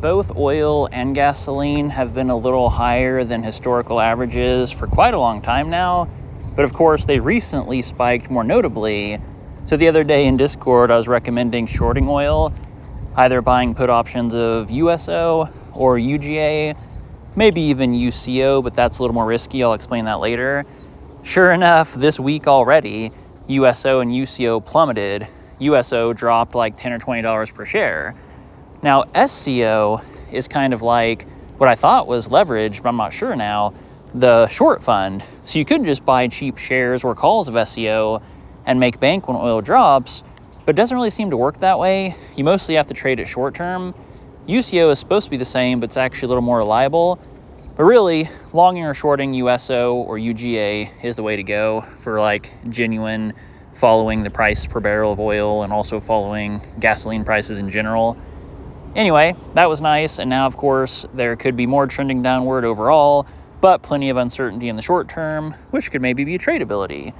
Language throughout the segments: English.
both oil and gasoline have been a little higher than historical averages for quite a long time now, but of course they recently spiked more notably. So the other day in Discord, I was recommending shorting oil, either buying put options of USO or UGA, maybe even UCO, but that's a little more risky. I'll explain that later. Sure enough, this week already, USO and UCO plummeted. USO dropped like $10 or $20 per share. Now, SCO is kind of like what I thought was leverage, but I'm not sure now, the short fund. So you could just buy cheap shares or calls of SCO and make bank when oil drops, but it doesn't really seem to work that way. You mostly have to trade it short term. UCO is supposed to be the same, but it's actually a little more reliable. But really, longing or shorting USO or UGA is the way to go for like genuine following the price per barrel of oil and also following gasoline prices in general. Anyway, that was nice, and now of course there could be more trending downward overall, but plenty of uncertainty in the short term, which could maybe be tradability.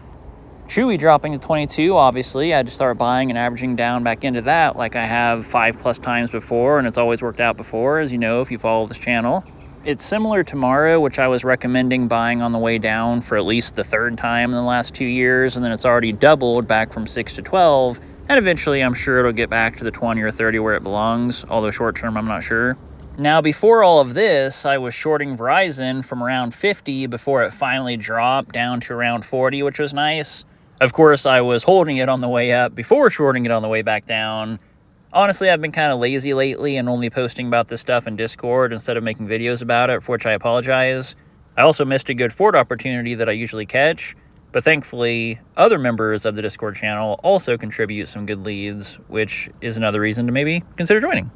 Chewy dropping to 22, obviously, I had to start buying and averaging down back into that like I have 5+ times before, and it's always worked out before, as you know if you follow this channel. It's similar to Maro, which I was recommending buying on the way down for at least the third time in the last 2 years, and then it's already doubled back from 6 to 12, and eventually I'm sure it'll get back to the 20 or 30 where it belongs, although short term I'm not sure. Now, before all of this, I was shorting Verizon from around 50 before it finally dropped down to around 40, which was nice. Of course, I was holding it on the way up before shorting it on the way back down. Honestly, I've been kind of lazy lately and only posting about this stuff in Discord instead of making videos about it, for which I apologize. I also missed a good Ford opportunity that I usually catch, but thankfully, other members of the Discord channel also contribute some good leads, which is another reason to maybe consider joining.